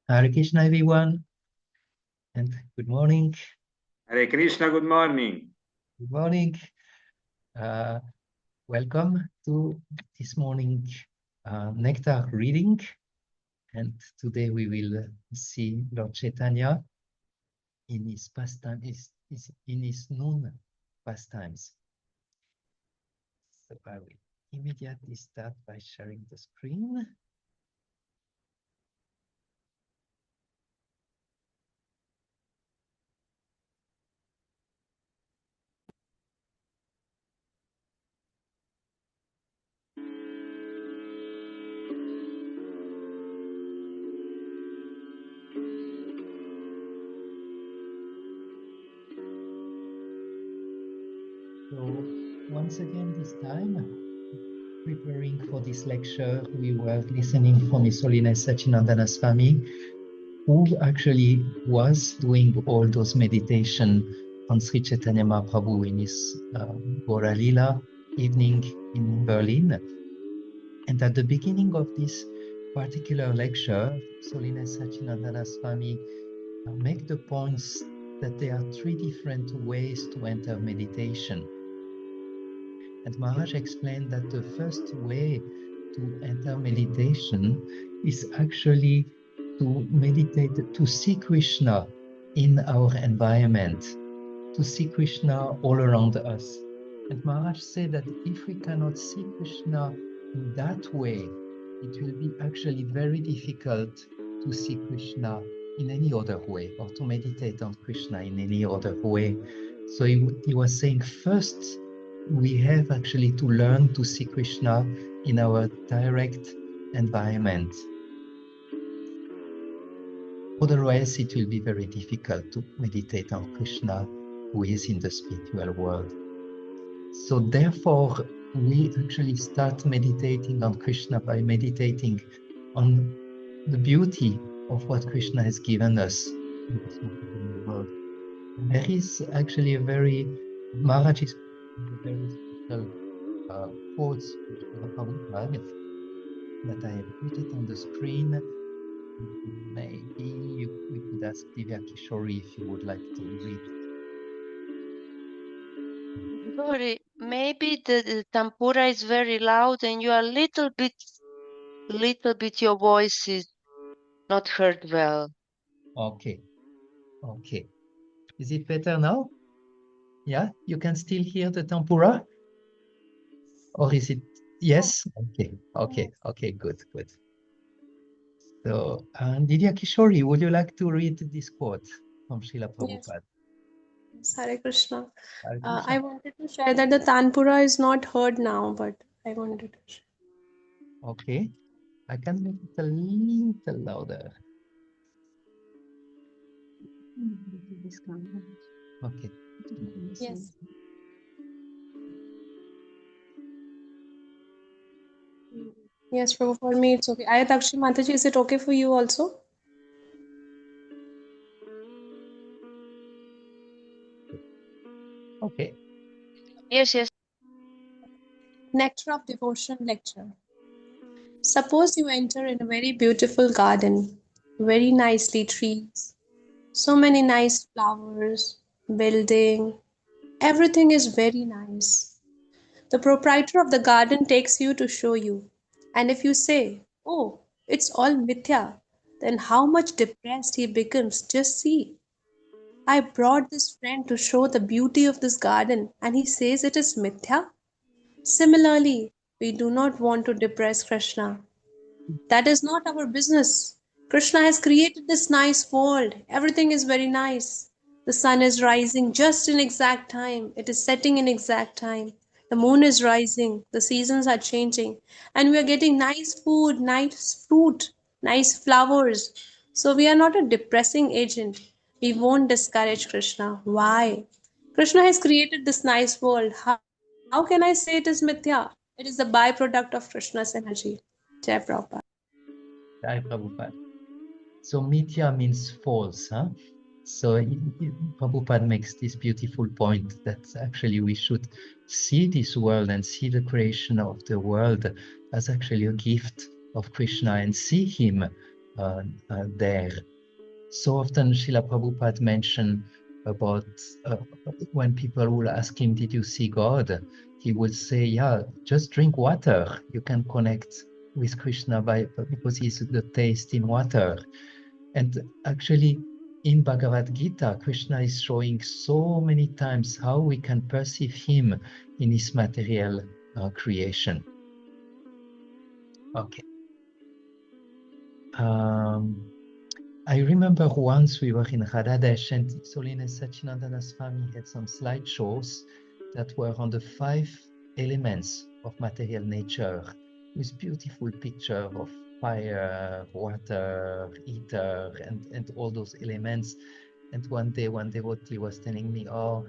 Hare Krishna, everyone, and good morning. Hare Krishna, good morning. Good morning. Welcome to this morning Nectar reading. And today we will see Lord Chaitanya in his pastime, in his noon pastimes. So I will immediately start by sharing the screen. So once again, this time, preparing for this lecture, we were listening from His Holiness Sachinandana Swami, who actually was doing all those meditation on Sri Chaitanya Mahaprabhu in his Gauranga Lila evening in Berlin. And at the beginning of this particular lecture, His Holiness Sachinandana Swami make the points that there are three different ways to enter meditation. And Maharaj explained that the first way to enter meditation is actually to meditate, to see Krishna in our environment, to see Krishna all around us. And Maharaj said that if we cannot see Krishna in that way, it will be actually very difficult to see Krishna in any other way, or to meditate on Krishna in any other way. So he was saying, first, we have actually to learn to see Krishna in our direct environment. Otherwise, it will be very difficult to meditate on Krishna who is in the spiritual world. So therefore, we actually start meditating on Krishna by meditating on the beauty of what Krishna has given us in this material world. And there is actually a very, Maharaj is a very special quotes that I have put it on the screen. Maybe we could ask Divya Kishori if you would like to read. Sorry, maybe the tempura is very loud and you are little bit your voice is not heard well. Okay. Okay. Is it better now? Yeah, you can still hear the tempura? Or is it, yes? Okay, good. So, Divya Kishori, would you like to read this quote from Srila Prabhupada? Yes. Hare Krishna. Hare Krishna. I wanted to share that the Tanpura is not heard now, but I wanted to share. Okay, I can make it a little louder. Okay. Yes. Yes, for me it's okay. Ayatakshi Mataji, is it okay for you also? Okay. Yes. Nectar of Devotion lecture. Suppose you enter in a very beautiful garden, very nicely trees, so many nice flowers, building, everything is very nice. The proprietor of the garden takes you to show you. And if you say, "Oh, it's all mithya," then how much depressed he becomes. Just see. I brought this friend to show the beauty of this garden, and he says it is mithya. Similarly, we do not want to depress Krishna. That is not our business. Krishna has created this nice world. Everything is very nice. The sun is rising just in exact time. It is setting in exact time. The moon is rising. The seasons are changing. And we are getting nice food, nice fruit, nice flowers. So we are not a depressing agent. We won't discourage Krishna. Why? Krishna has created this nice world. How can I say it is mithya? It is the byproduct of Krishna's energy. Jai Prabhupada. Jai Prabhupada. So mithya means false, huh? So Prabhupada makes this beautiful point that actually we should see this world and see the creation of the world as actually a gift of Krishna and see him there. So often Srila Prabhupada mentioned about when people will ask him, did you see God? He would say, yeah, just drink water. You can connect with Krishna because he's the taste in water. And actually, in Bhagavad Gita, Krishna is showing so many times how we can perceive him in his material creation. Okay. I remember once we were in Radhadesh and His Holiness Sachinandana Swami had some slideshows that were on the 5 elements of material nature with beautiful picture of fire, water, ether, and all those elements. And one day, one devotee was telling me, oh,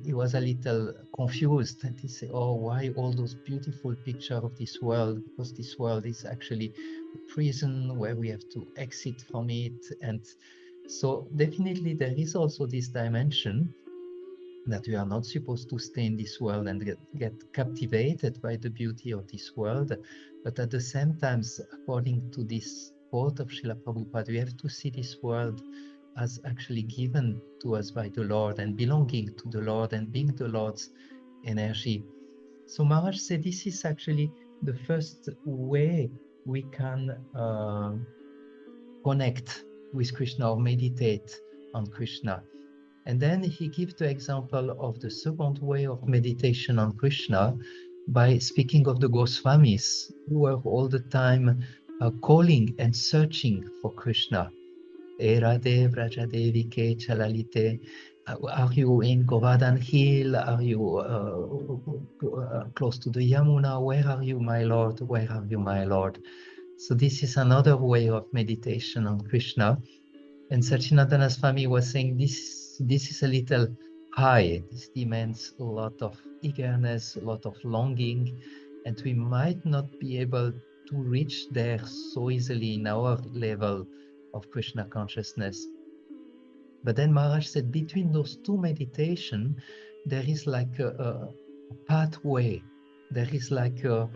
he was a little confused, and he said, oh, why all those beautiful pictures of this world? Because this world is actually a prison where we have to exit from it. And so definitely there is also this dimension that we are not supposed to stay in this world and get captivated by the beauty of this world. But at the same time, according to this quote of Srila Prabhupada, we have to see this world as actually given to us by the Lord and belonging to the Lord and being the Lord's energy. So Maharaj said this is actually the first way we can connect with Krishna or meditate on Krishna. And then he gives the example of the second way of meditation on Krishna by speaking of the Goswamis, who were all the time calling and searching for Krishna. Erade Vrajadevi Ke Chalalite. Are you in Govardhan Hill? Are you close to the Yamuna? Where are you, my Lord? Where are you, my Lord? So this is another way of meditation on Krishna. And Sachinandana Swami was saying this is a little high. This demands a lot of eagerness, a lot of longing, and we might not be able to reach there so easily in our level of Krishna consciousness. But then Maharaj said between those two meditations, there is like a pathway. There is like a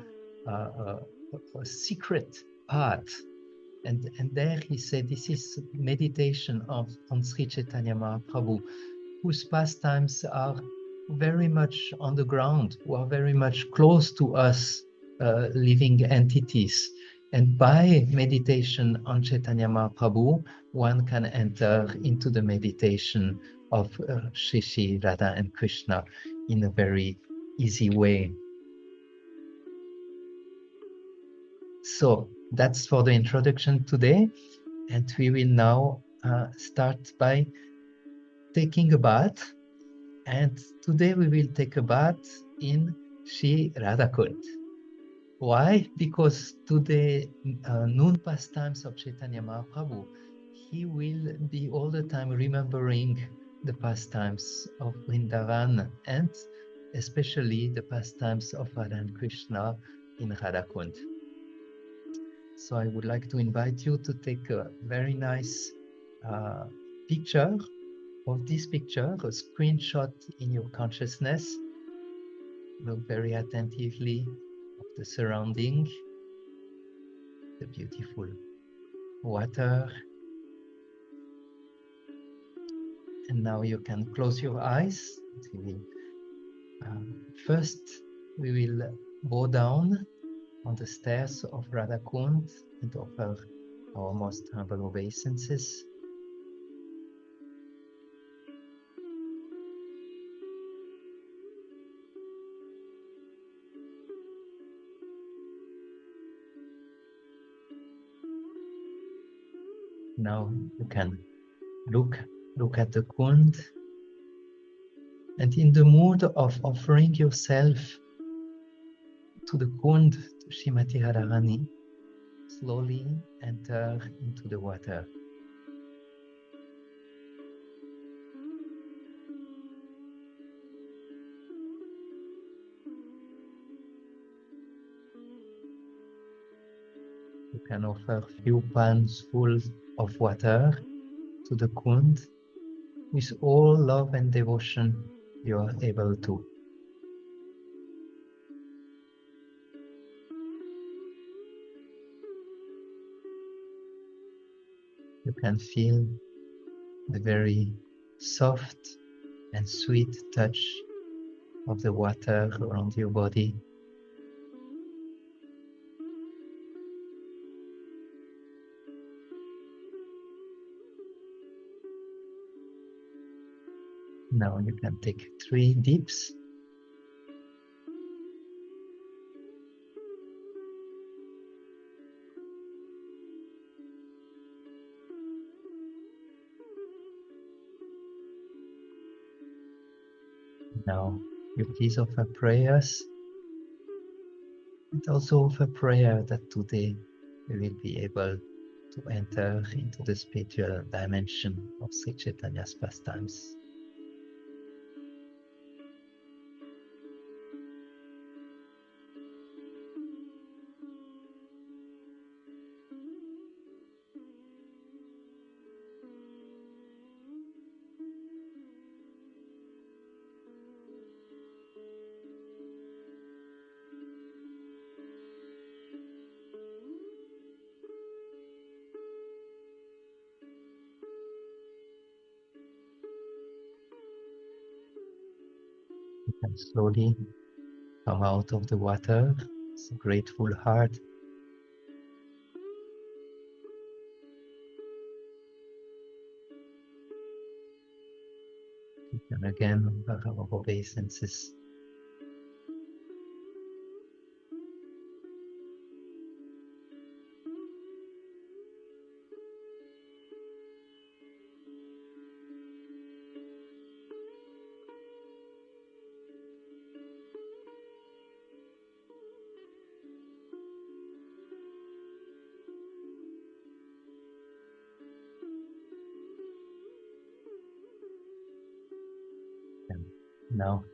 secret path. And there he said, this is meditation on Sri Chaitanya Mahaprabhu, whose pastimes are very much on the ground, who are very much close to us living entities. And by meditation on Chaitanya Mahaprabhu, one can enter into the meditation of Shri Shri Radha and Krishna in a very easy way. So that's for the introduction today. And we will now start by taking a bath. And today we will take a bath in Shri Radhakund. Why? Because today, noon pastimes of Chaitanya Mahaprabhu, he will be all the time remembering the pastimes of Vrindavan and especially the pastimes of Radha and Krishna in Radhakund. So I would like to invite you to take a very nice picture of this picture, a screenshot in your consciousness. Look very attentively of the surrounding, the beautiful water. And now you can close your eyes. First, we will bow down on the stairs of Radhakund and offer our most humble obeisances. Now you can look at the Kund, and in the mood of offering yourself to the Kund, to Srimati Radharani, slowly enter into the water. You can offer a few palms full of water to the Kund with all love and devotion you are able to. You can feel the very soft and sweet touch of the water around your body. Now you can take 3 dips. Now you please offer prayers, and also offer prayer that today we will be able to enter into the spiritual dimension of Sri Chaitanya's pastimes. You can slowly come out of the water with a grateful heart. You can again offer our obeisances. And now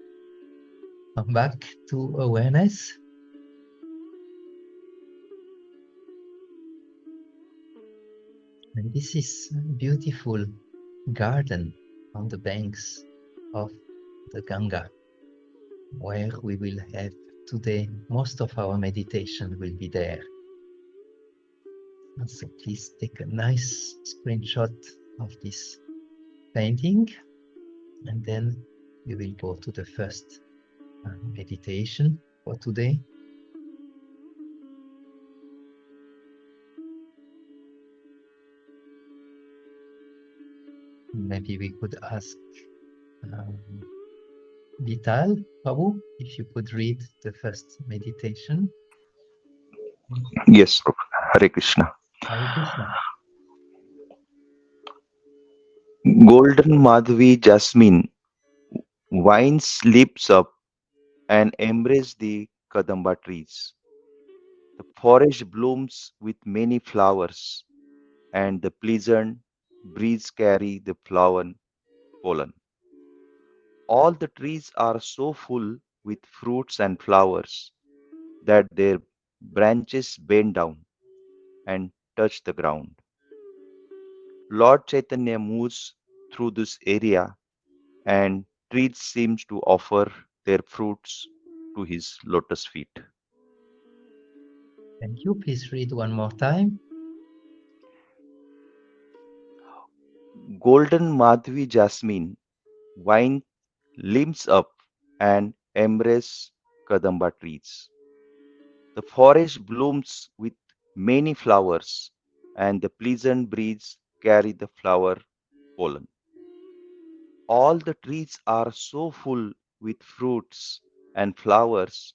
come back to awareness. And this is a beautiful garden on the banks of the Ganga, where we will have today, most of our meditation will be there. And so please take a nice screenshot of this painting, and then we will go to the first meditation for today. Maybe we could ask Vital, Prabhu, if you could read the first meditation. Yes, Hare Krishna. Hare Krishna. Golden Madhvi jasmine winds lips up and embrace the Kadamba trees. The forest blooms with many flowers, and the pleasant breeze carry the flower pollen. All the trees are so full with fruits and flowers that their branches bend down and touch the ground. Lord Chaitanya moves through this area, and trees seem to offer their fruits to his lotus feet. Thank you. Please read one more time. Golden Madhvi jasmine wine limbs up and embrace Kadamba trees. The forest blooms with many flowers, and the pleasant breeze carry the flower pollen. All the trees are so full with fruits and flowers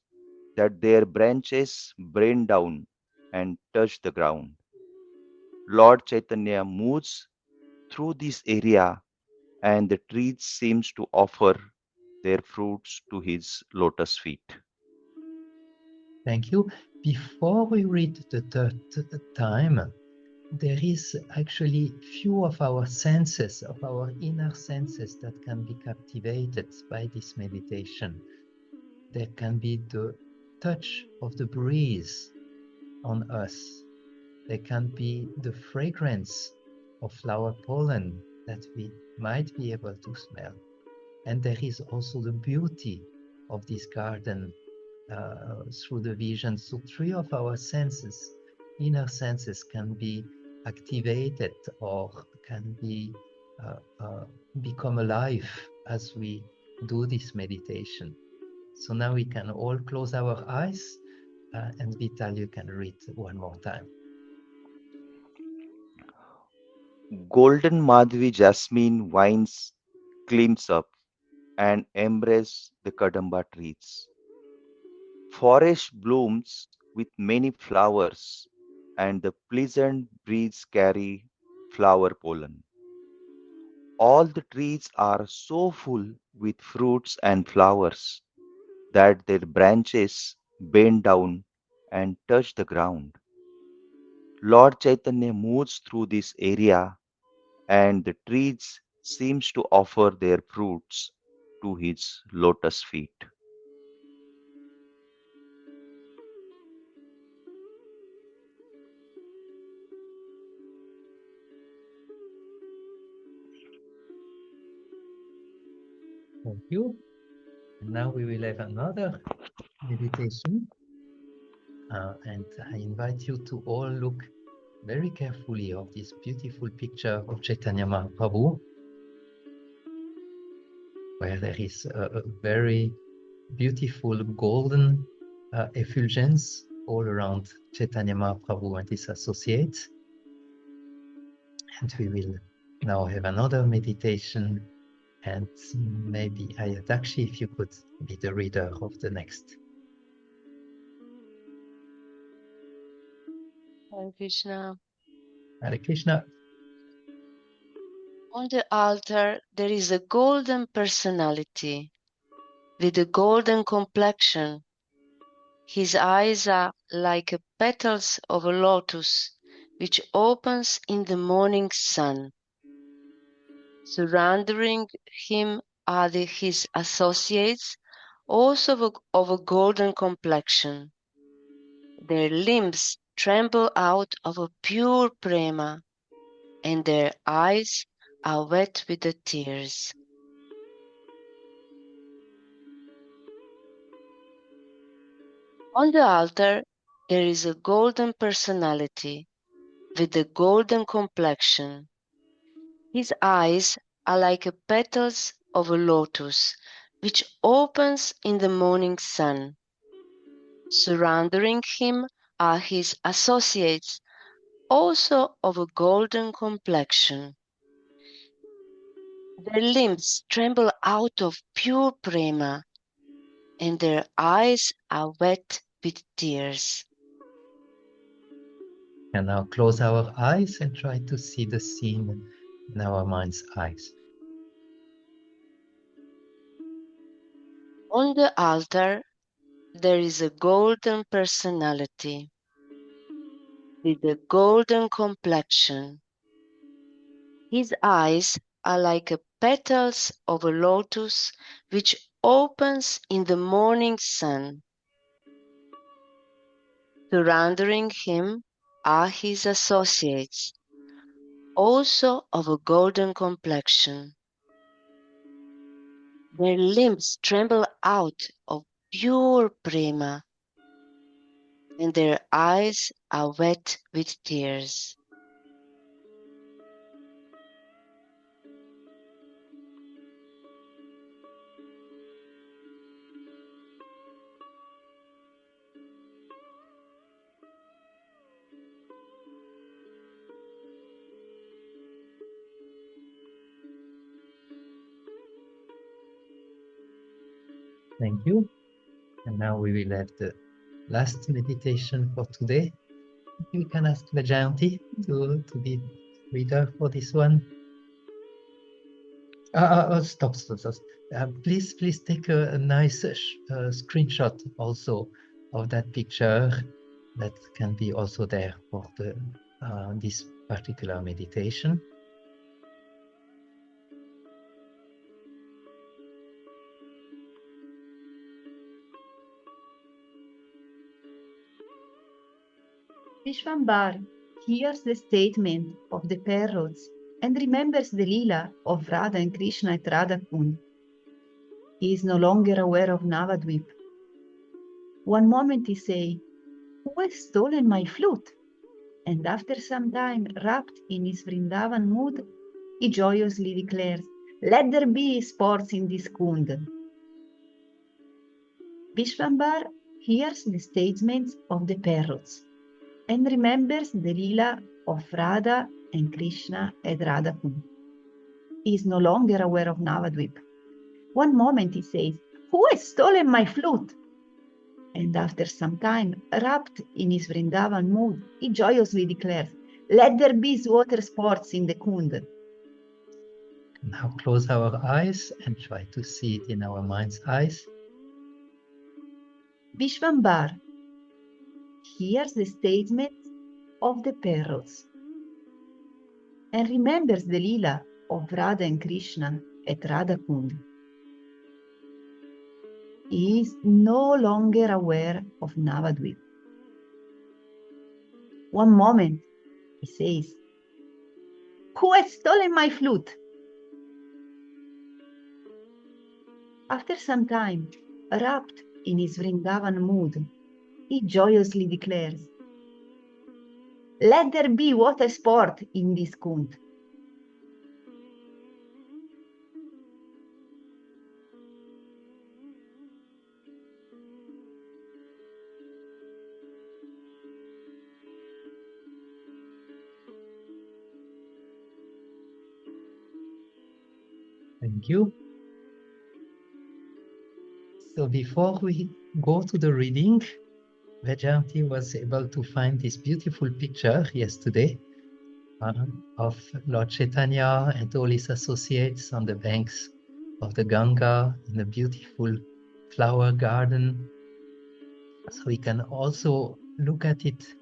that their branches bend down and touch the ground. Lord Chaitanya moves through this area, and the trees seems to offer their fruits to his lotus feet. Thank you. Before we read the third time, there is actually few of our senses, of our inner senses, that can be captivated by this meditation. There can be the touch of the breeze on us. There can be the fragrance of flower pollen that we might be able to smell. And there is also the beauty of this garden through the vision. So 3 of our senses, inner senses, can be activated or can be become alive as we do this meditation. So now we can all close our eyes, and Vital, you can read one more time. Golden Madhvi jasmine vines climbs up and embrace the Kadamba trees. Forest blooms with many flowers, and the pleasant breeze carry flower pollen. All the trees are so full with fruits and flowers that their branches bend down and touch the ground. Lord Chaitanya moves through this area, and the trees seems to offer their fruits to his lotus feet. Thank you. And now we will have another meditation. And I invite you to all look very carefully of this beautiful picture of Chaitanya Mahaprabhu, where there is a very beautiful golden effulgence all around Chaitanya Mahaprabhu and his associates. And we will now have another meditation, and maybe Ayadakshi, if you could be the reader of the next. Hare Krishna. Hare Krishna. On the altar, there is a golden personality with a golden complexion. His eyes are like the petals of a lotus, which opens in the morning sun. Surrounding him are his associates, also of a golden complexion. Their limbs tremble out of a pure prema, and their eyes are wet with the tears. On the altar, there is a golden personality with a golden complexion. His eyes are like the petals of a lotus, which opens in the morning sun. Surrounding him are his associates, also of a golden complexion. Their limbs tremble out of pure prema, and their eyes are wet with tears. And now close our eyes and try to see the scene in our mind's eyes. On the altar, there is a golden personality with a golden complexion. His eyes are like the petals of a lotus, which opens in the morning sun. Surrounding him are his associates, also of a golden complexion. Their limbs tremble out of pure prema, and their eyes are wet with tears. Thank you. And now we will have the last meditation for today. We can ask Vajayanti to be reader for this one. Stop. Please take a nice screenshot also of that picture that can be also there for the this particular meditation. Vishwambar hears the statement of the parrots and remembers the lila of Radha and Krishna at Radhakund. He is no longer aware of Navadvip. One moment he says, "Who has stolen my flute?" And after some time, wrapped in his Vrindavan mood, he joyously declares, "Let there be sports in this kund." Vishvambar hears the statements of the parrots and remembers the lila of Radha and Krishna at Radhakund. He is no longer aware of Navadvip. One moment he says, "Who has stolen my flute?" And after some time, wrapped in his Vrindavan mood, he joyously declares, "Let there be water sports in the kund." Now close our eyes and try to see it in our mind's eyes. Vishvambar hears the statements of the parrots and remembers the lila of Radha and Krishna at Radhakund. He is no longer aware of Navadvip. One moment, he says, "Who has stolen my flute?" After some time, wrapped in his Vrindavan mood, he joyously declares, "Let there be water sport in this kund." Thank you. So before we go to the reading, Vajayanti was able to find this beautiful picture yesterday of Lord Chaitanya and all his associates on the banks of the Ganga in a beautiful flower garden. So we can also look at it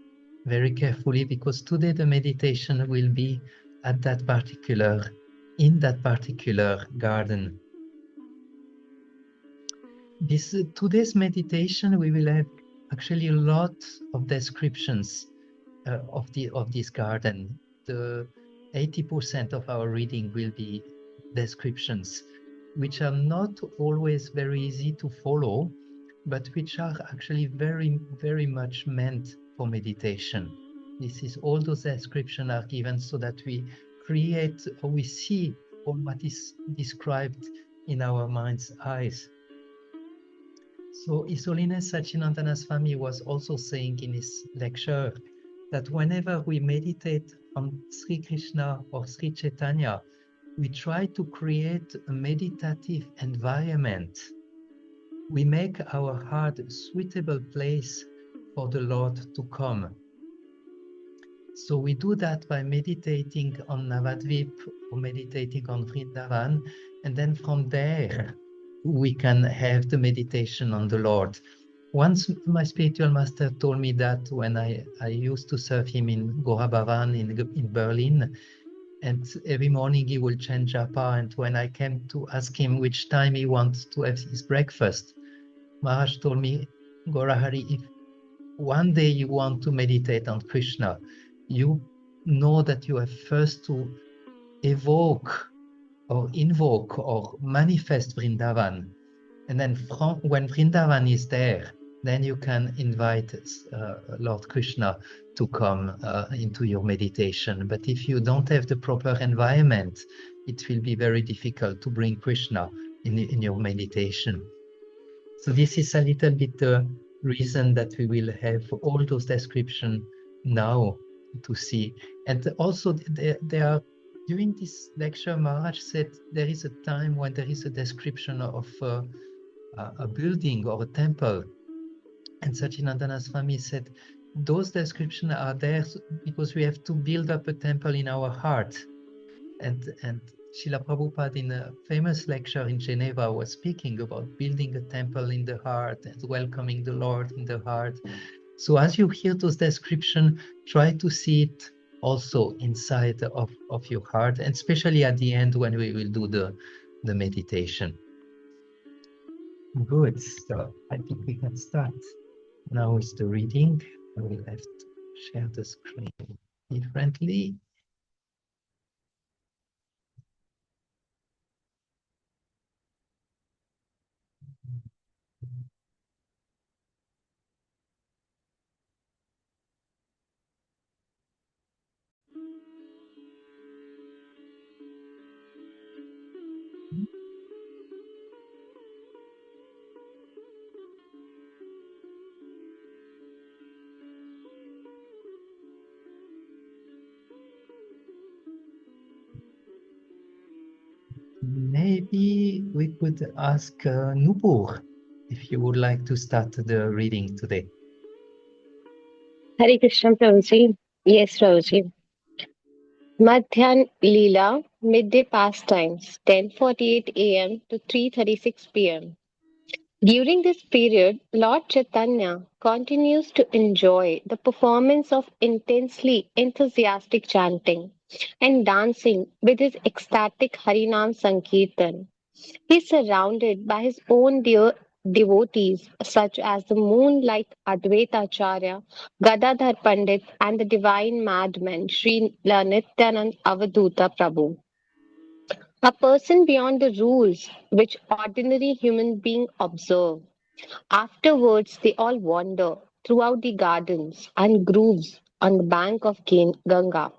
very carefully, because today the meditation will be in that particular garden. Today's meditation, we will have actually a lot of descriptions of this garden. The 80% of our reading will be descriptions, which are not always very easy to follow, but which are actually very, very much meant for meditation. This is all those descriptions are given so that we create, or we see all what is described in our mind's eyes. So His Holiness Sachinandana Swami was also saying in his lecture that whenever we meditate on Sri Krishna or Sri Chaitanya, we try to create a meditative environment. We make our heart a suitable place for the Lord to come. So we do that by meditating on Navadvip or meditating on Vrindavan, and then from there we can have the meditation on the Lord. Once my spiritual master told me that when I used to serve him in Gorabaran in Berlin, and every morning he will chant japa, and when I came to ask him which time he wants to have his breakfast, Maharaj told me, Gaurahari, if one day you want to meditate on Krishna, you know that you have first to evoke or invoke or manifest Vrindavan. And then when Vrindavan is there, then you can invite Lord Krishna to come into your meditation. But if you don't have the proper environment, it will be very difficult to bring Krishna in your meditation. So this is a little bit the reason that we will have all those descriptions now to see. And also there are, during this lecture, Maharaj said there is a time when there is a description of a building or a temple. And Sachinandana Swami said, those descriptions are there because we have to build up a temple in our heart. And Srila Prabhupada, in a famous lecture in Geneva, was speaking about building a temple in the heart and welcoming the Lord in the heart. So as you hear those descriptions, try to see it also inside of your heart, and especially at the end when we will do the meditation. Good. So I think we can start. Now is the reading. I will have to share the screen differently. maybe we could ask Nupur if you would like to start the reading today. Hare Krishna, Prabhuji. Yes, Prabhuji. Madhyahna lila, midday pastimes, 10:48 a.m. to 3:36 p.m. During this period, Lord Chaitanya continues to enjoy the performance of intensely enthusiastic chanting and dancing with his ecstatic Harinam Sankirtan. He is surrounded by his own dear devotees, such as the moon-like Advaita Acharya, Gadadhar Pandit, and the divine madman Sri Nityanand Avaduta Prabhu. A person beyond the rules which ordinary human beings observe. Afterwards, they all wander throughout the gardens and groves on the bank of Ganga,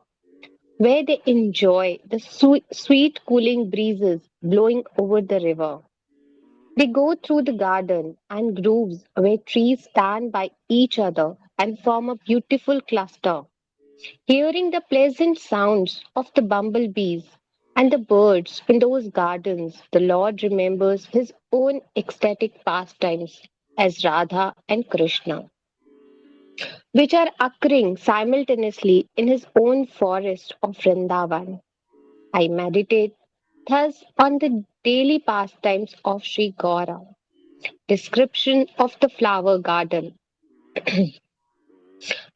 where they enjoy the sweet cooling breezes blowing over the river. They go through the garden and groves where trees stand by each other and form a beautiful cluster. Hearing the pleasant sounds of the bumblebees and the birds in those gardens, the Lord remembers his own ecstatic pastimes as Radha and Krishna, which are occurring simultaneously in his own forest of Vrindavan. I meditate thus on the daily pastimes of Sri Gaura. Description of the flower garden.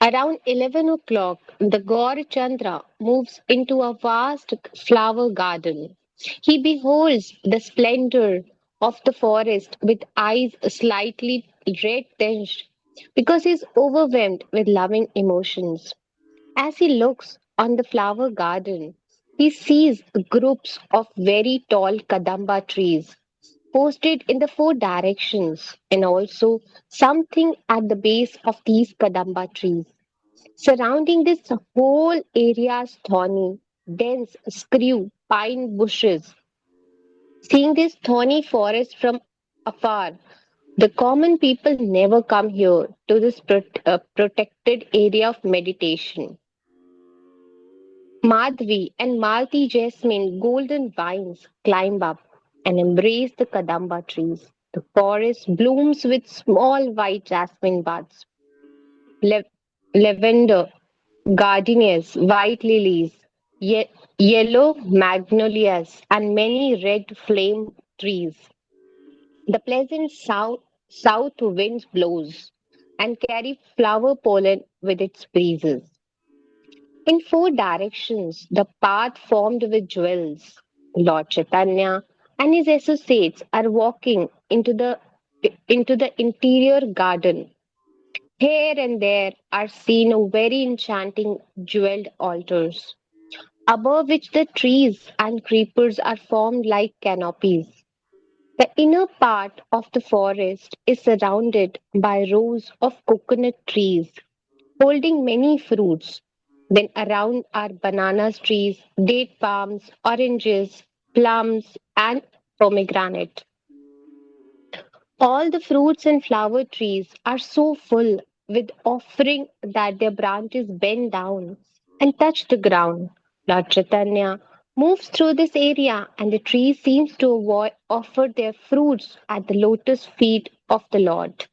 Around 11 o'clock, the Gaur Chandra moves into a vast flower garden. He beholds the splendor of the forest with eyes slightly red tinged because he is overwhelmed with loving emotions. As he looks on the flower garden, he sees groups of very tall kadamba trees posted in the four directions, and also something at the base of these kadamba trees. Surrounding this whole area's thorny, dense screw pine bushes. Seeing this thorny forest from afar, the common people never come here to this protected area of meditation. Madhvi and Malti jasmine golden vines climb up and embrace the kadamba trees. The forest blooms with small white jasmine buds, le- lavender, gardenias, white lilies, yellow magnolias, and many red flame trees. The pleasant south wind blows and carry flower pollen with its breezes. In four directions, the path formed with jewels. Lord Chaitanya and his associates are walking into the interior garden. Here and there are seen very enchanting jeweled altars, above which the trees and creepers are formed like canopies. The inner part of the forest is surrounded by rows of coconut trees holding many fruits. Then around are banana trees, date palms, oranges, plums, and pomegranate. All the fruits and flower trees are so full with offering that their branches bend down and touch the ground. Lord Chaitanya moves through this area and the tree seems to offer their fruits at the lotus feet of the Lord.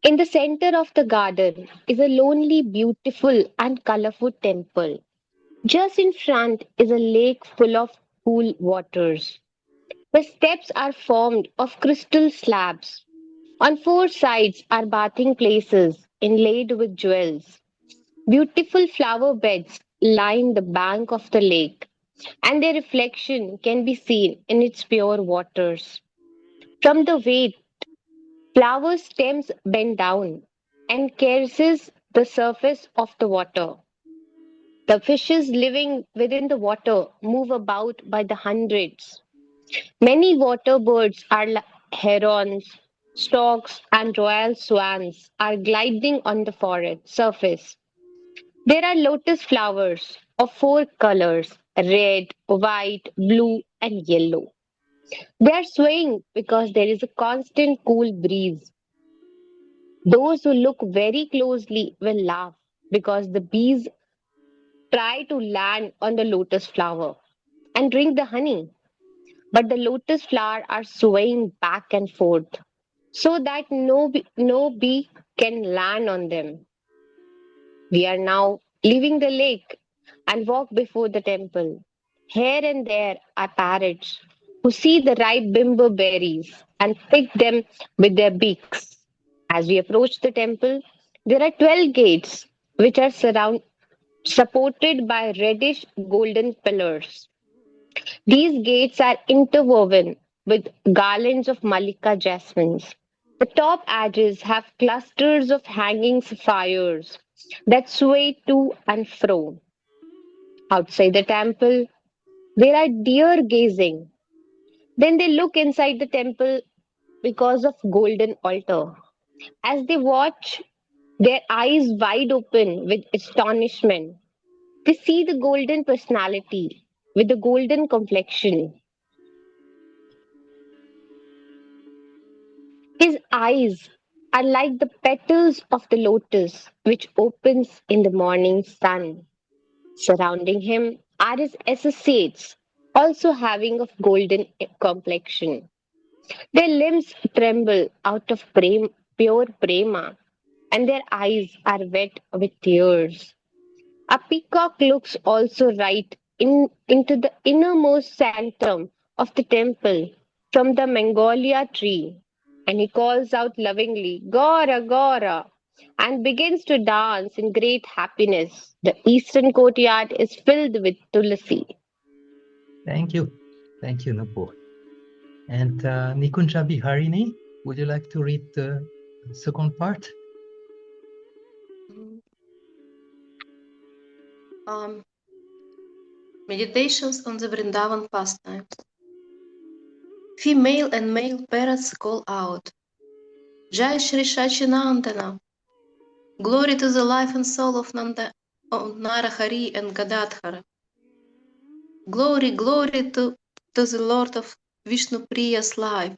In the center of the garden is a lonely, beautiful, and colorful temple. Just in front is a lake full of cool waters. The steps are formed of crystal slabs. On four sides are bathing places inlaid with jewels. Beautiful flower beds line the bank of the lake, and their reflection can be seen in its pure waters. From the way flower stems bend down and caresses the surface of the water. The fishes living within the water move about by the hundreds. Many water birds are herons, storks, and royal swans are gliding on the forest surface. There are lotus flowers of four colors red, white, blue, and yellow. They are swaying because there is a constant cool breeze. Those who look very closely will laugh because the bees try to land on the lotus flower and drink the honey. But the lotus flower are swaying back and forth so that no bee can land on them. We are now leaving the lake and walk before the temple. Here and there are parrots who see the ripe bimbo berries and pick them with their beaks. As we approach the temple, there are 12 gates which are supported by reddish golden pillars. These gates are interwoven with garlands of Malika jasmines. The top edges have clusters of hanging sapphires that sway to and fro. Outside the temple, there are deer gazing. Then they look inside the temple because of golden altar. As they watch, their eyes wide open with astonishment, they see the golden personality with the golden complexion. His eyes are like the petals of the lotus which opens in the morning sun. Surrounding him are his associates, also having of golden complexion. Their limbs tremble out of pure prema, and their eyes are wet with tears. A peacock looks also right into the innermost sanctum of the temple from the Magnolia tree, and he calls out lovingly, Gora, Gora, and begins to dance in great happiness. The eastern courtyard is filled with tulsi. Thank you. Thank you, Nupur. And Nikunja Biharini, would you like to read the second part? Meditations on the Vrindavan pastimes. Female and male parrots call out, Jai Shri Shachinandana, glory to the life and soul of Narahari and Gadadhara. Glory, glory to the Lord of Vishnu Priya's life.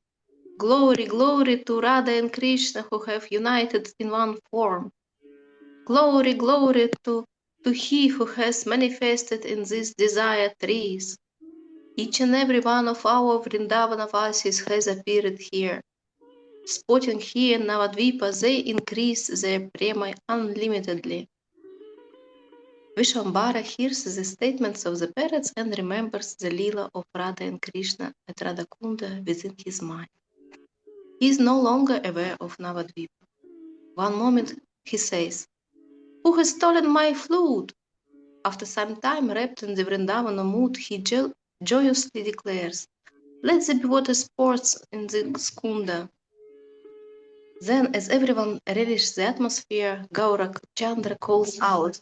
Glory, glory to Radha and Krishna who have united in one form. Glory, glory to he who has manifested in these desire trees. Each and every one of our Vrindavana-vasis has appeared here. Spotting here in Navadvipa, they increase their prema unlimitedly. Vishwambara hears the statements of the parrots and remembers the lila of Radha and Krishna at Radhakunda within his mind. He is no longer aware of Navadvipa. One moment he says, Who has stolen my flute? After some time, wrapped in the Vrindavana mood, he joyously declares, Let there be water sports in the skunda. Then, as everyone relishes the atmosphere, Gauranga Chandra calls out,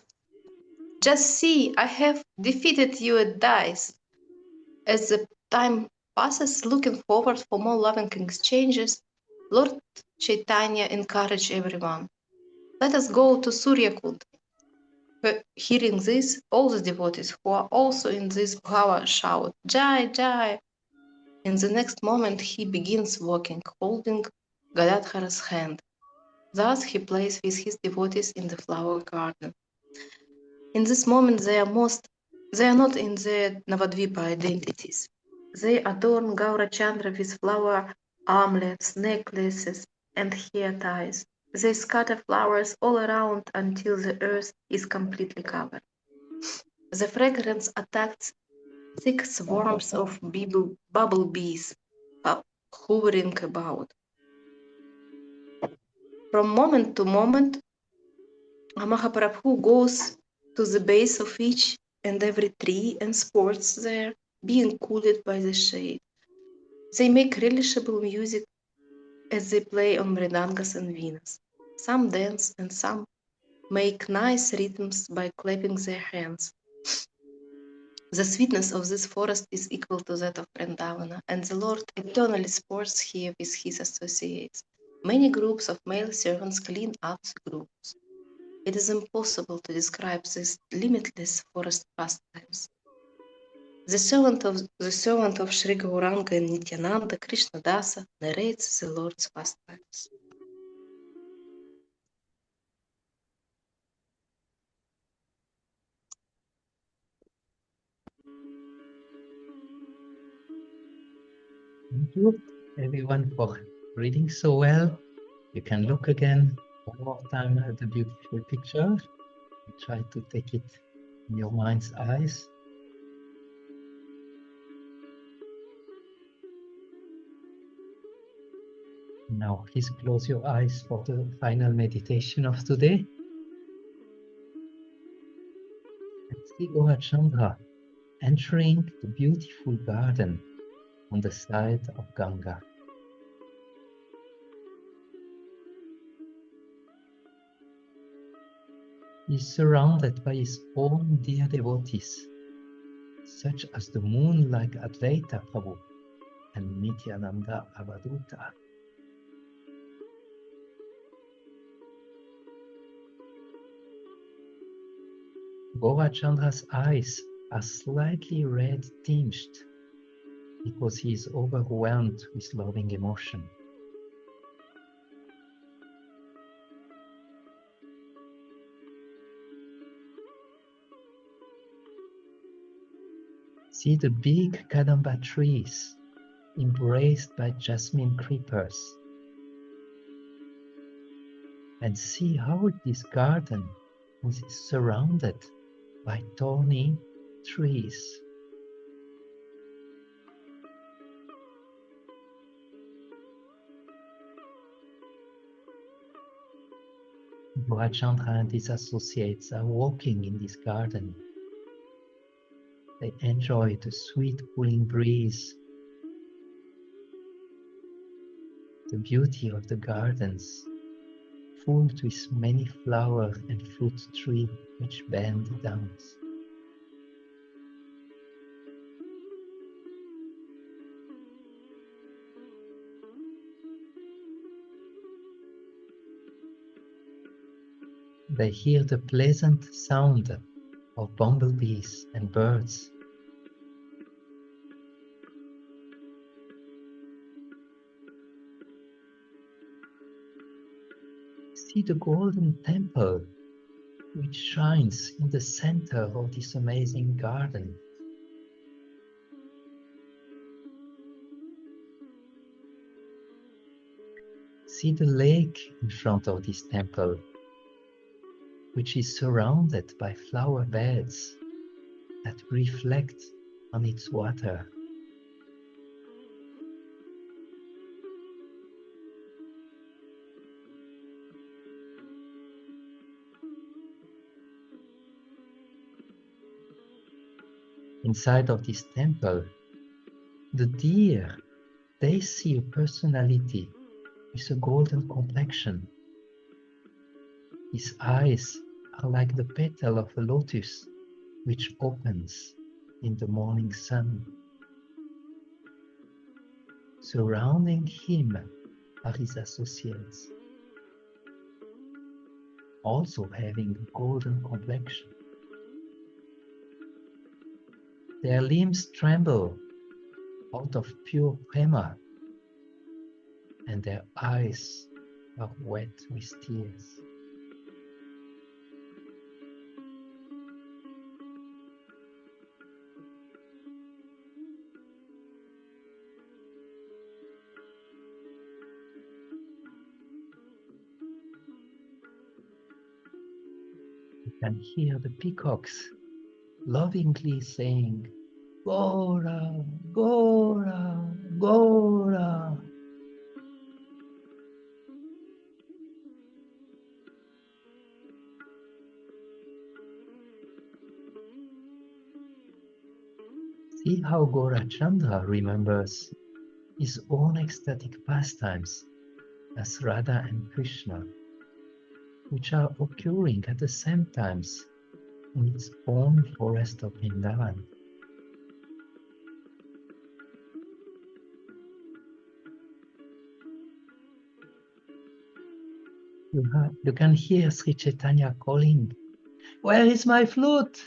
Just see, I have defeated you at dice. As the time passes, looking forward for more loving exchanges, Lord Chaitanya encouraged everyone. Let us go to Suryakund. Hearing this, all the devotees who are also in this bhava shout, Jai, Jai. In the next moment, he begins walking, holding Gadadhara's hand. Thus, he plays with his devotees in the flower garden. In this moment, they are not in their Navadvipa identities. They adorn Gaura Chandra with flower armlets, necklaces, and hair ties. They scatter flowers all around until the earth is completely covered. The fragrance attacks thick swarms of bumblebees hovering about. From moment to moment, Mahaprabhu goes to the base of each and every tree and sports there, being cooled by the shade. They make relishable music as they play on mridangas and venas. Some dance and some make nice rhythms by clapping their hands. The sweetness of this forest is equal to that of Vrindavana, and the Lord eternally sports here with his associates. Many groups of male servants clean up the groups. It is impossible to describe these limitless forest pastimes. The servant of Sri Gauranga and Nityananda, Krishna Dasa, narrates the Lord's pastimes. Thank you, everyone, for reading so well. You can look again one more time at the beautiful picture. Try to take it in your mind's eyes. Now, please close your eyes for the final meditation of today. And see Gaurachandra entering the beautiful garden on the side of Ganga. He is surrounded by his own dear devotees, such as the moon-like Advaita Prabhu and Nityananda Avaduta. Gaurachandra's eyes are slightly red tinged because he is overwhelmed with loving emotion. See the big Kadamba trees embraced by jasmine creepers, and see how this garden is surrounded by thorny trees. Gaurachandra and his associates are walking in this garden. They enjoy the sweet cooling breeze, the beauty of the gardens, full with many flower and fruit trees which bend down. They hear the pleasant sound of bumblebees and birds. See the golden temple which shines in the center of this amazing garden. See the lake in front of this temple, which is surrounded by flower beds that reflect on its water. Inside of this temple, the deer, they see a personality with a golden complexion. His eyes are like the petal of a lotus which opens in the morning sun. Surrounding him are his associates, also having a golden complexion. Their limbs tremble out of pure prema, and their eyes are wet with tears. You can hear the peacocks lovingly saying, "Gora, Gora, Gora." See how Gaurachandra remembers his own ecstatic pastimes as Radha and Krishna, which are occurring at the same times in its own forest of Vrindavan. You can hear Sri Chaitanya calling, "Where is my flute?"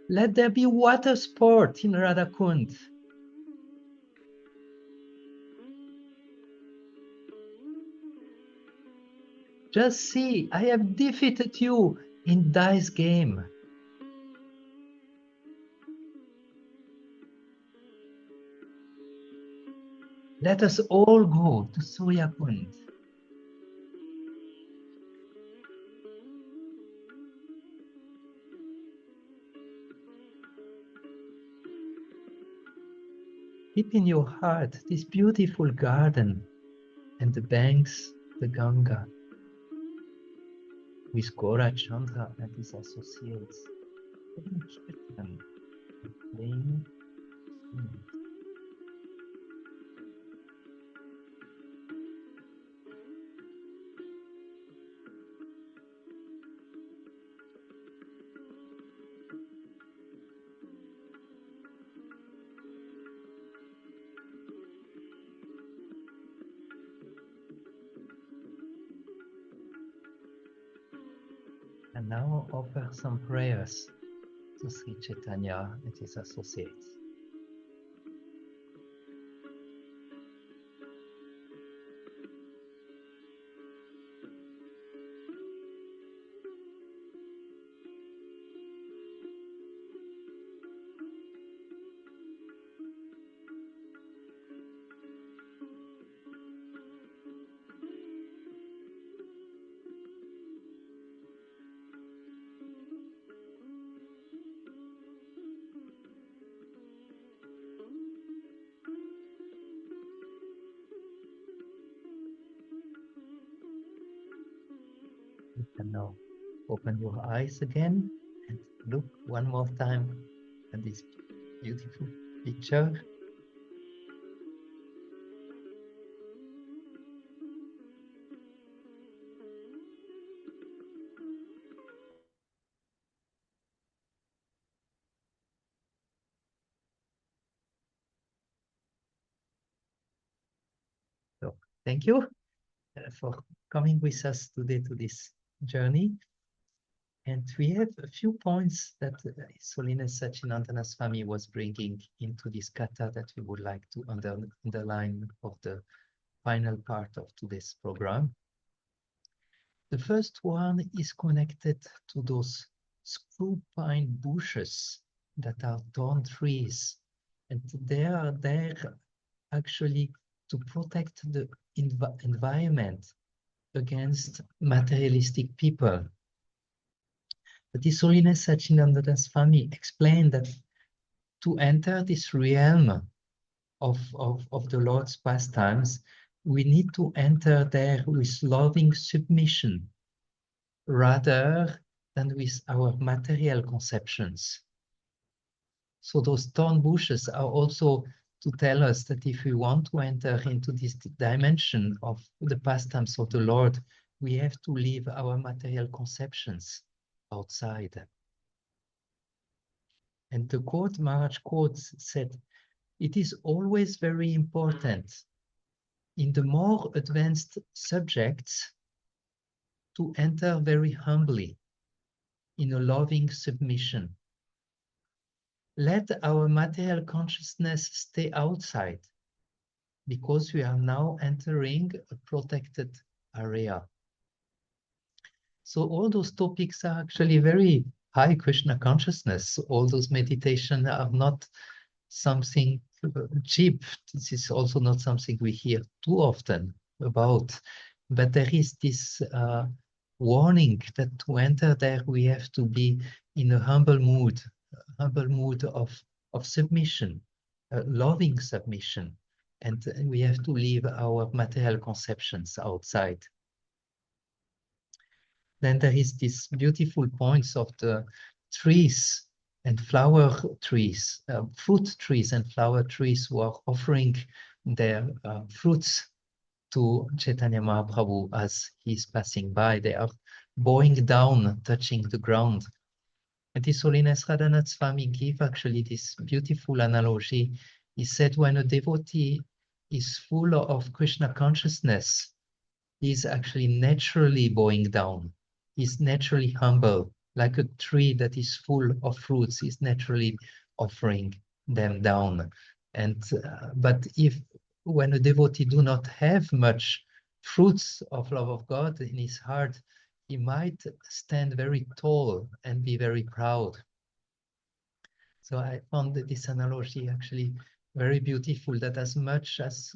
Let there be water sport in Radhakund. Just see, I have defeated you in dice game. Let us all go to Surya Kund. Keep in your heart this beautiful garden and the banks, the Ganga, with Gora Chandra and his associates, playing kirtan and playing instruments. And now offer some prayers to Sri Chaitanya and his associates. You can now open your eyes again and look one more time at this beautiful picture. So thank you for coming with us today to this journey. And we have a few points that His Holiness Sachinandana Swami was bringing into this kata that we would like to underline of the final part of today's program. The first one is connected to those screw pine bushes that are thorn trees. And they are there actually to protect the environment against materialistic people. But His Holiness Sachinandana Swami explained that to enter this realm of the Lord's pastimes, we need to enter there with loving submission rather than with our material conceptions. So those thorn bushes are also to tell us that if we want to enter into this dimension of the pastimes of the Lord, we have to leave our material conceptions outside. And the quote Maharaj quotes said, "It is always very important in the more advanced subjects to enter very humbly in a loving submission. Let our material consciousness stay outside because we are now entering a protected area." So all those topics are actually very high Krishna consciousness. All those meditations are not something cheap. This is also not something we hear too often about. But there is this warning that to enter there, we have to be in a humble mood of submission, loving submission. And we have to leave our material conceptions outside. Then there is these beautiful points of the trees and flower trees, fruit trees and flower trees who are offering their fruits to Chaitanya Mahaprabhu as he's passing by. They are bowing down, touching the ground. And His Holiness Radhanath Swami gave actually this beautiful analogy. He said when a devotee is full of Krishna consciousness, he is actually naturally bowing down. He's naturally humble, like a tree that is full of fruits is naturally offering them down. And but when a devotee do not have much fruits of love of God in his heart, he might stand very tall and be very proud. So I found this analogy actually very beautiful, that as much as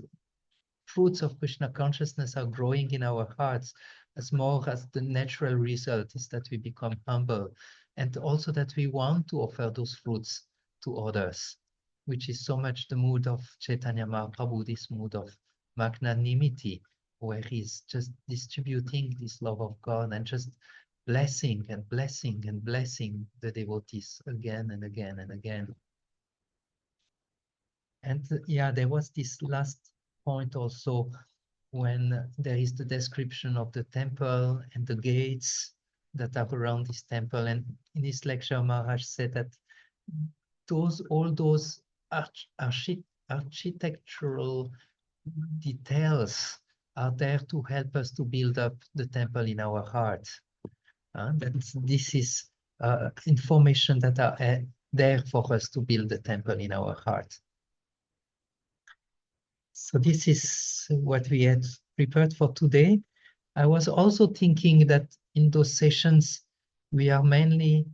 fruits of Krishna consciousness are growing in our hearts, as more as the natural result is that we become humble, and also that we want to offer those fruits to others, which is so much the mood of Chaitanya Mahaprabhu, this mood of magnanimity, where he's just distributing this love of God and just blessing and blessing and blessing the devotees again and again and again. And yeah, there was this last point also, when there is the description of the temple and the gates that are around this temple. And in this lecture, Maharaj said that all those architectural details are there to help us to build up the temple in our heart. This is information that are there for us to build the temple in our heart. So this is what we had prepared for today. I was also thinking that in those sessions, we are mainly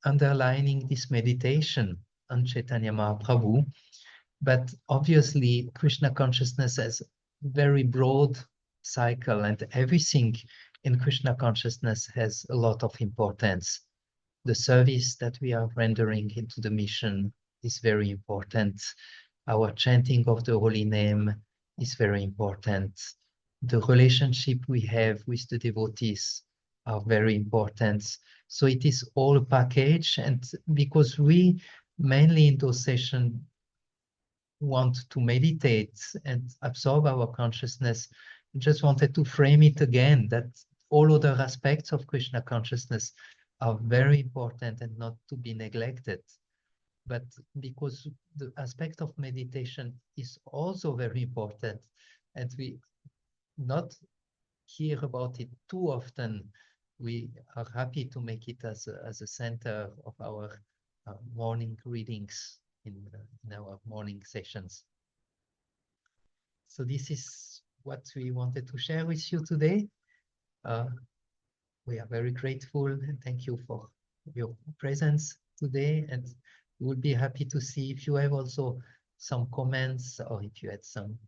underlining this meditation on Chaitanya Mahaprabhu, but obviously Krishna consciousness has very broad cycle, and everything in Krishna consciousness has a lot of importance. The service that we are rendering into the mission is very important. Our chanting of the holy name is very important. The relationship we have with the devotees are very important. So it is all a package, and because we mainly in those sessions want to meditate and absorb our consciousness, just wanted to frame it again, that all other aspects of Krishna consciousness are very important and not to be neglected. But because the aspect of meditation is also very important, and we not hear about it too often, we are happy to make it as a center of our morning readings in our morning sessions. So this is what we wanted to share with you today. We are very grateful and thank you for your presence today, and we would be happy to see if you have also some comments, or if you had some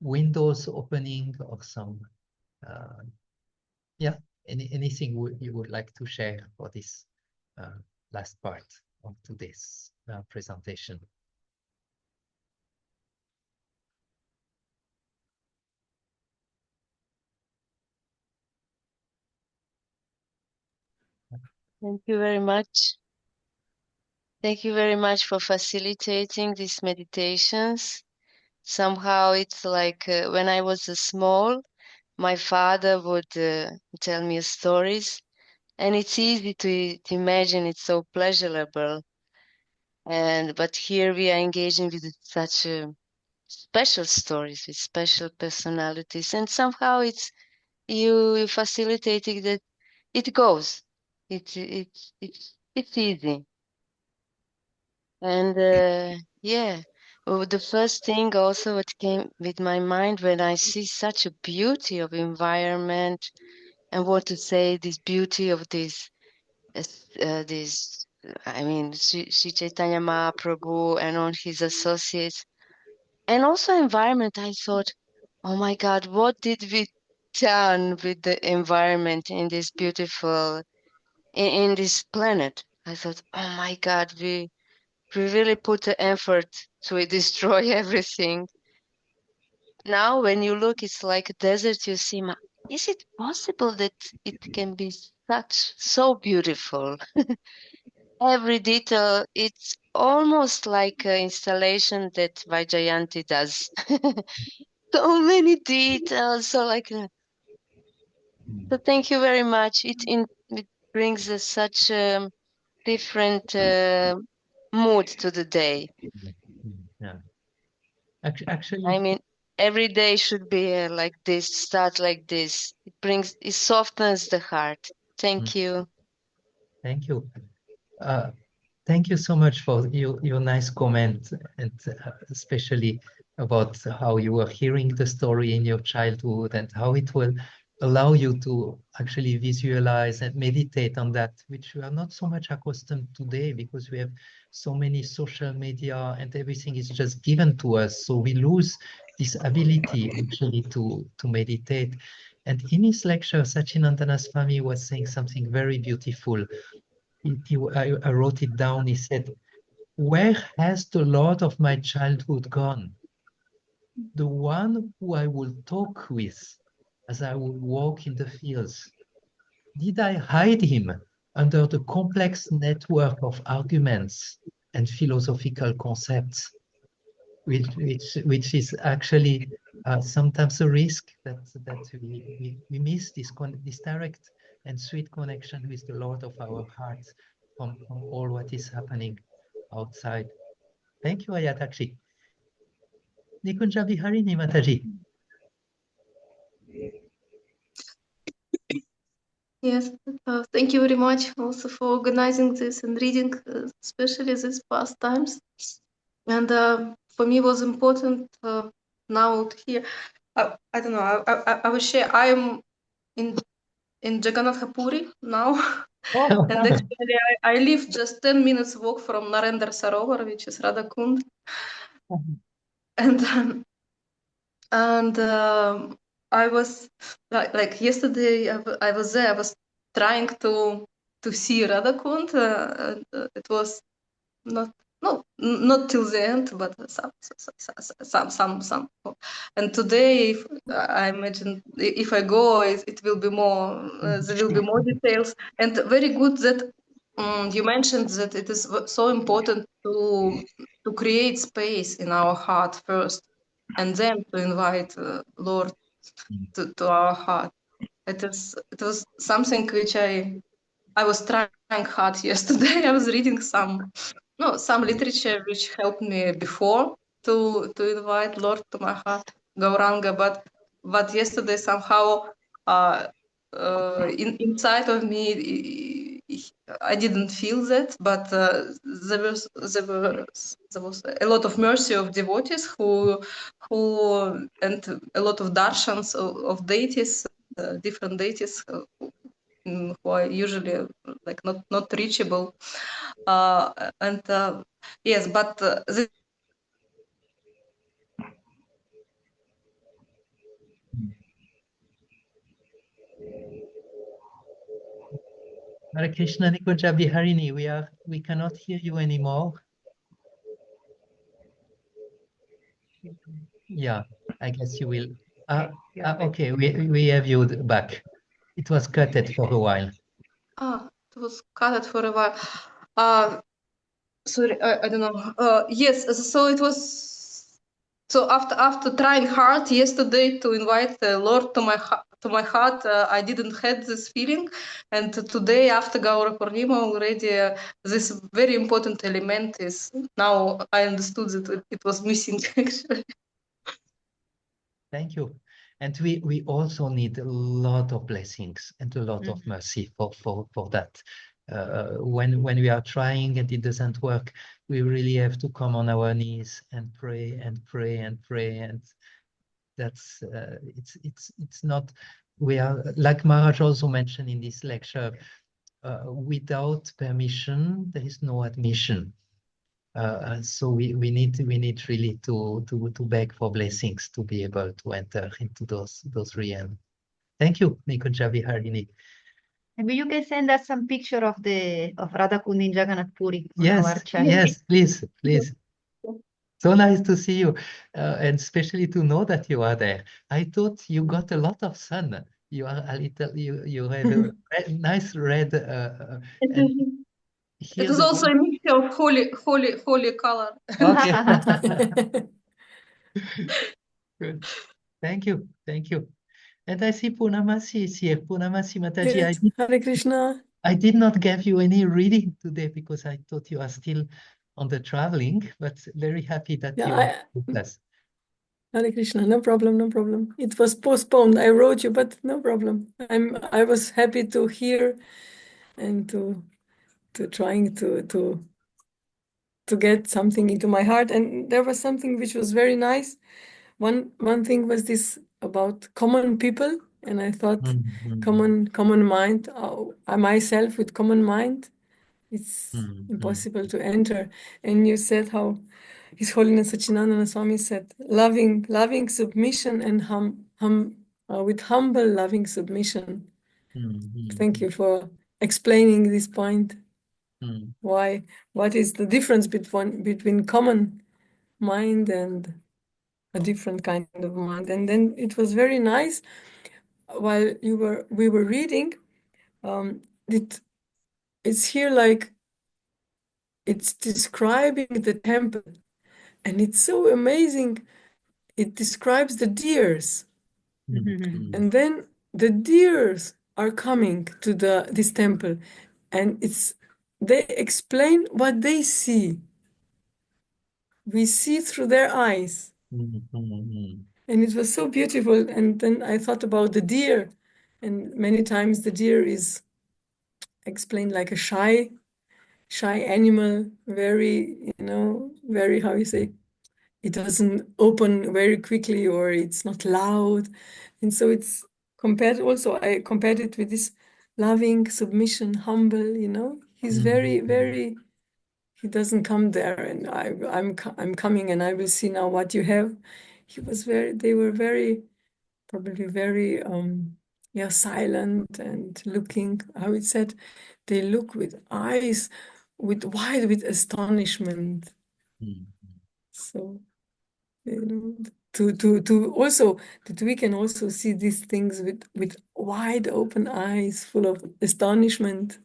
windows opening, or some anything you would like to share for this last part of today's presentation. Thank you very much. Thank you very much for facilitating these meditations. Somehow it's like when I was small, my father would tell me stories, and it's easy to imagine, it's so pleasurable. But here we are engaging with such special stories, with special personalities, and somehow it's you facilitating that it goes. It's easy. And yeah, well, the first thing also what came with my mind when I see such a beauty of environment, and what to say, this beauty of this, I mean, Sri Chaitanya Mahaprabhu and all his associates, and also environment. I thought, oh my God, what did we done with the environment in this beautiful, in this planet? I thought, oh my God, we really put the effort to destroy everything. Now, when you look, it's like a desert. You see, is it possible that it can be so beautiful? Every detail, it's almost like an installation that Vaijayanti does. So many details. So thank you very much. It brings us such a different mood to the day. Yeah. Actually, I mean, every day should be like this, start like this. It softens the heart. Thank you. Thank you. Thank you so much for your nice comment, and especially about how you were hearing the story in your childhood and how it will allow you to actually visualize and meditate on that, which we are not so much accustomed today because we have so many social media and everything is just given to us. So we lose this ability actually to meditate. And in his lecture, Sachinandana Swami was saying something very beautiful. I wrote it down. He said, "Where has the Lord of my childhood gone? The one who I will talk with as I will walk in the fields. Did I hide him under the complex network of arguments and philosophical concepts, which is actually sometimes a risk that we miss this direct and sweet connection with the Lord of our hearts from all what is happening outside." Thank you, Ayatakshi. Nikunja Viharini Mataji. Yes, thank you very much also for organizing this and reading, especially these past times. And for me, it was important now to hear. I don't know. I will share. I am in Jagannath Puri now, Oh. and actually, I live just 10 minutes walk from Narendra Sarovar, which is Radha Kund, and I was like yesterday. I was there. I was trying to see Radha Kund. It was not not till the end, but some. And today, if I imagine if I go, it will be more. There will be more details, and very good that you mentioned that it is so important to create space in our heart first, and then to invite Lord to our heart. It was something which I was trying hard yesterday. I was reading some literature which helped me before to invite Lord to my heart, Gauranga, but yesterday somehow inside of me I didn't feel that, but there was a lot of mercy of devotees who and a lot of darshans of deities, different deities who are usually like not reachable, and yes, but this Hare Krishna, Nikunja Viharini, we cannot hear you anymore. Yeah, I guess you will. Okay, we have you back. It was cut for a while. It was cut for a while. Sorry, I don't know. Yes, so it was. So after trying hard yesterday to invite the Lord to my heart, I didn't had this feeling, and today after Gaura Purnima already this very important element is now I understood that it was missing actually. Thank you. And we also need a lot of blessings and a lot of mercy for that. When we are trying and it doesn't work, we really have to come on our knees and pray and pray and pray. And that's it's not, we are, like Maharaj also mentioned in this lecture, without permission, there is no admission. So we need really to beg for blessings to be able to enter into those realms. Thank you, Nikunja Viharini. Maybe you can send us some picture of Radha Kund in Jagannath Puri on our chat. Yes, please. So nice to see you, and especially to know that you are there. I thought you got a lot of sun. You are a little, you have a nice red. And It is also a mixture of holy color. Okay. Good. Thank you. And I see Purnamasi is here. Purnamasi Mataji, Yes, Hare Krishna. I did not give you any reading today because I thought you are still on the traveling, but very happy that you are with us. Hare Krishna, no problem. It was postponed. I wrote you, but no problem. I was happy to hear and to trying to get something into my heart. And there was something which was very nice. One thing was this about common people. And I thought, Mm-hmm. common mind, myself with common mind, it's Mm-hmm. impossible to enter. And you said how His Holiness Sachinandana Swami said, loving submission and with humble loving submission. Mm-hmm. Thank you for explaining this point. Mm-hmm. What is the difference between common mind and a different kind of mind? And then it was very nice while we were reading. It's here like it's describing the temple, and it's so amazing. It describes the deers, and then the deers are coming to this temple, and they explain what they see. We see through their eyes. Mm-hmm. And it was so beautiful. And then I thought about the deer, and many times the deer is explained like a shy animal, very, very, how you say, it doesn't open very quickly, or it's not loud. And so I compared it with this loving, submission, humble, he's very, very, he doesn't come there and I'm coming and I will see now what you have. They were probably very silent and looking, how it said, they look with eyes wide with astonishment. So to also that we can also see these things with wide open eyes, full of astonishment,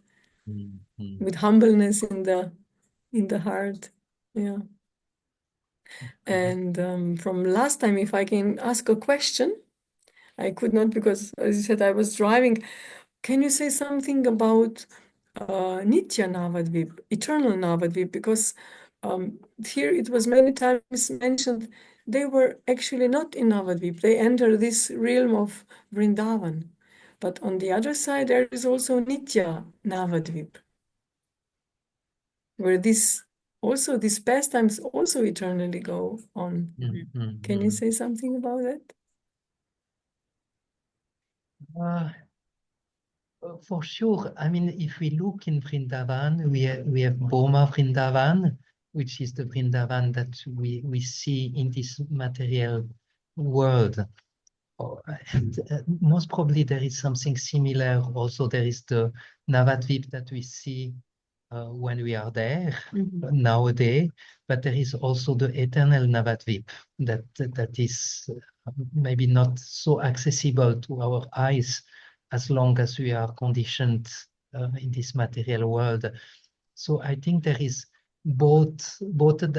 with humbleness in the heart. Yeah. And from last time, if I can ask a question, I could not because, as you said, I was driving. Can you say something about Nitya Navadvip, eternal Navadvip? Because here it was many times mentioned they were actually not in Navadvip. They enter this realm of Vrindavan. But on the other side, there is also Nitya Navadvip, where these pastimes also eternally go on. Can you say something about that? For sure. I mean, if we look in Vrindavan, we have Boma Vrindavan, which is the Vrindavan that we see in this material world. And most probably there is something similar. Also, there is the Navadvip that we see when we are there nowadays, but there is also the eternal Navadvip that is maybe not so accessible to our eyes as long as we are conditioned in this material world. So I think there is both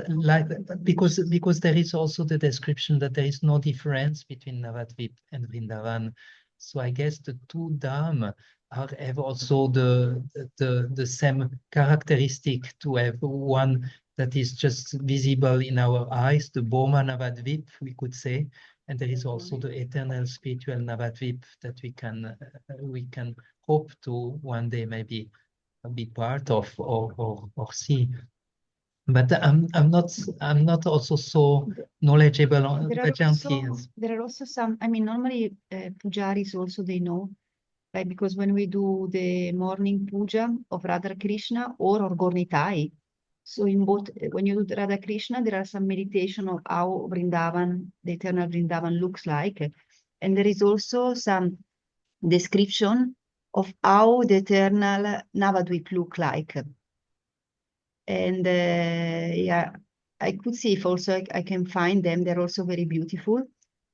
like because there is also the description that there is no difference between Navadvip and Vrindavan. So I guess the two dham have also the same characteristic, to have one that is just visible in our eyes, the Boma Navadvip, we could say, and there is also the eternal spiritual Navadvip that we can hope to one day maybe be part of or see. But I'm not also so knowledgeable on Vajanti. There are also some, I mean, normally pujaris also, they know, like, because when we do the morning puja of Radha Krishna or Gornitai, so in both, when you do Radha Krishna, there are some meditation of how Vrindavan, the eternal Vrindavan looks like. And there is also some description of how the eternal Navadvip look like. And yeah, I could see if also I can find them. They're also very beautiful.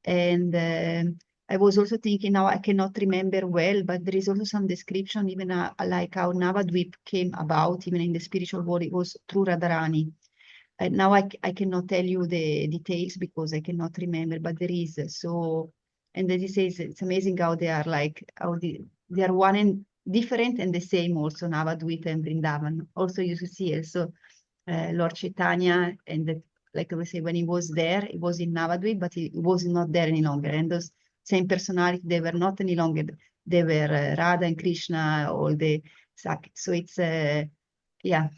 And I was also thinking, now I cannot remember well, but there is also some description, even like how Navadvip came about, even in the spiritual world, it was through Radharani. Now I cannot tell you the details because I cannot remember, but there is. So, and as he says, it's amazing how they are like, they are one and different and the same also, Navadvip and Vrindavan. Also you see also Lord Chaitanya, and like I say, when he was there, he was in Navadvip, but he was not there any longer. And those same personality, they were not any longer, they were Radha and Krishna, all the Sakit. So it's, yeah.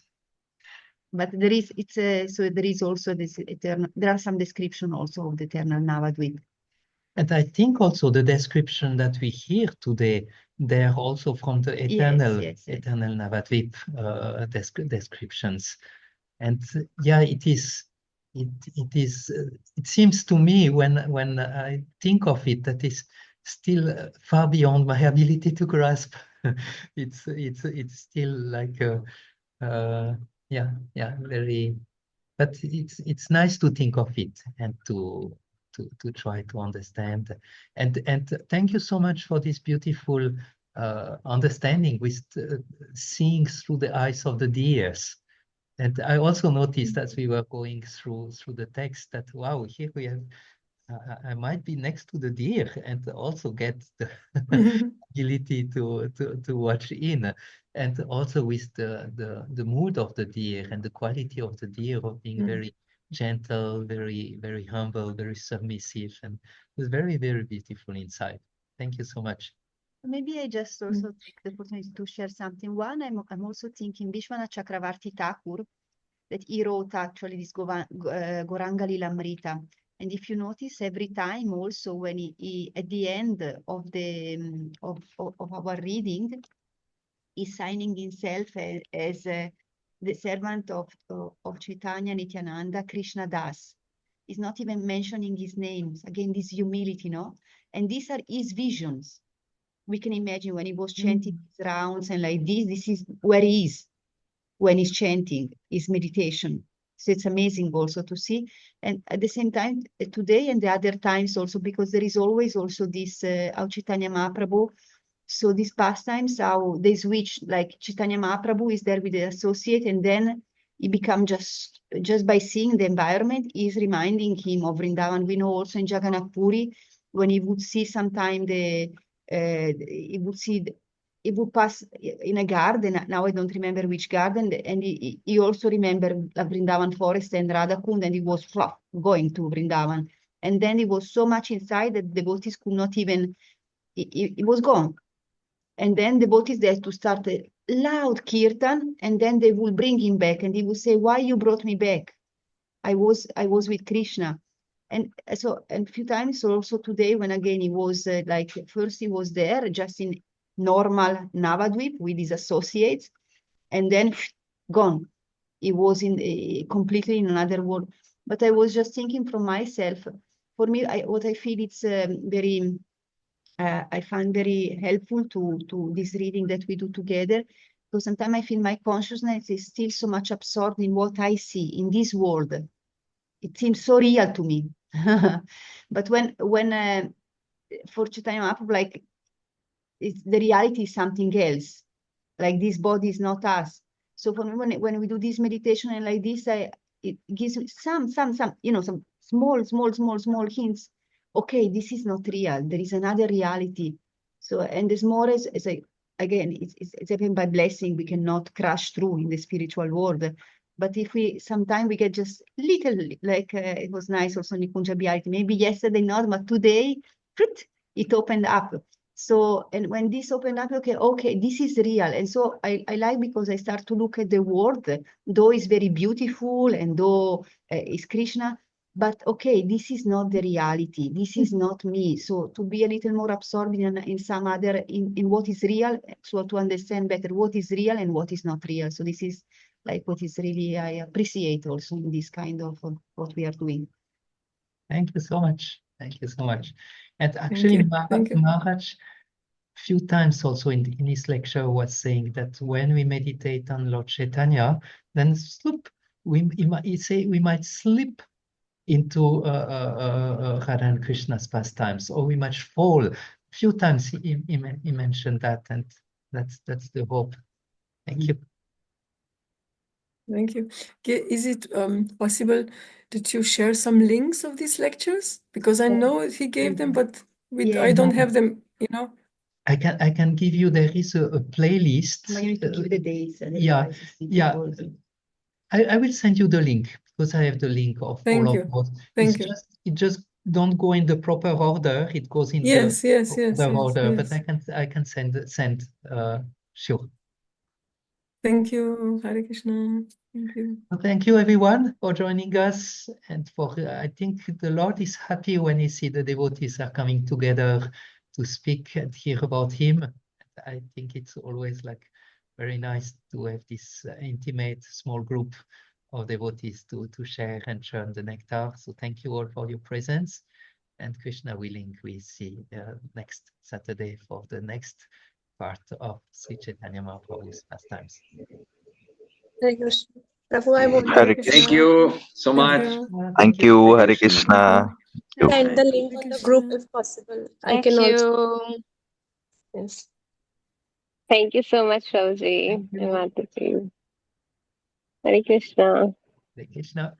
But there is, so there is also this eternal, there are some description also of the eternal Navadvip. And I think also the description that we hear today, they're also from the eternal Navadvip descriptions. And yeah, it seems to me when I think of it that is still far beyond my ability to grasp. It's still like very, but it's nice to think of it and to try to understand. And thank you so much for this beautiful understanding with seeing through the eyes of the deers. And I also noticed as we were going through the text that, wow, here we have, I might be next to the deer and also get the ability to watch in. And also with the mood of the deer and the quality of the deer of being very gentle, very, very humble, very submissive. And it was very, very beautiful inside. Thank you so much. Maybe I just also take the opportunity to share something. One, I'm also thinking Vishwanath Chakravarti Thakur, that he wrote actually this Gauranga Lilamrita. And if you notice, every time also when he at the end of the of our reading, he's signing himself as the servant of Chaitanya Nityananda Krishna Das. He's not even mentioning his names. Again, this humility, no? And these are his visions. We can imagine when he was chanting his rounds and like this is where he is when he's chanting, his meditation. So it's amazing also to see. And at the same time, today and the other times also, because there is always also this Chaitanya Mahaprabhu. So these pastimes, how they switch, like Chaitanya Mahaprabhu is there with the associate, and then he become just by seeing the environment, is reminding him of Vrindavan. We know also in Jagannath Puri, when he would see sometime he would pass in a garden. Now I don't remember which garden, and he also remembered the Vrindavan forest and Radhakund, and he was going to Vrindavan. And then he was so much inside that the devotees could not even, he was gone. And then the devotees they had to start a loud kirtan, and then they will bring him back, and he will say, "Why you brought me back? I was with Krishna." And so, and a few times also today, when again he was like, first he was there just in normal Navadvip with his associates, and then gone. He was in completely in another world. But I was just thinking from myself, for me, what I feel it's very, I find very helpful to this reading that we do together, because sometimes I feel my consciousness is still so much absorbed in what I see in this world. It seems so real to me. But when for Chaitanya Mahaprabhu, like the reality is something else. Like this body is not us. So for me, when we do this meditation and like this, it gives me some small hints. Okay, this is not real. There is another reality. So, and as more as again, it's happened by blessing. We cannot crash through in the spiritual world. But if sometimes we get just little, like it was nice also in Punjabi, maybe yesterday not, but today, it opened up. So, and when this opened up, okay, this is real. And so I like, because I start to look at the world, though it's very beautiful and though it's Krishna, but okay, this is not the reality. This is not me. So to be a little more absorbed in some other, in what is real, so to understand better what is real and what is not real. So this is like what is really, I appreciate also in this kind of what we are doing. Thank you so much. Thank you so much. And actually, Maharaj, few times also in his lecture was saying that when we meditate on Lord Chaitanya, then we might slip into Radha and Krishna's pastimes, or we might fall. A few times he mentioned that, and that's the hope. Thank you. Thank you. Is it possible that you share some links of these lectures? Because I know he gave them, but I don't have them, I can give you, there is a playlist. I need to give the dates. And I will send you the link, because I have the link of all of those. It just don't go in the proper order. It goes in the order, but I can send sure. Thank you, Hare Krishna. Thank you. Thank you, everyone, for joining us. And for I think the Lord is happy when He sees the devotees are coming together to speak and hear about Him. I think it's always like very nice to have this intimate small group of devotees to share and churn the nectar. So thank you all for your presence. And Krishna willing, we see next Saturday for the next part of Sri Chaitanya Mahaprabhu's pastimes. Hare Krishna. Prabhu, I want Hare to Thank you so Thank much. you. Thank you, Hare Krishna. Krishna. send the link Hare on the group Krishna. if possible. I Thank can also. you. Yes. Thank you so much, Prabhuji Thank and you. Mataji. Hare Krishna. Hare Krishna.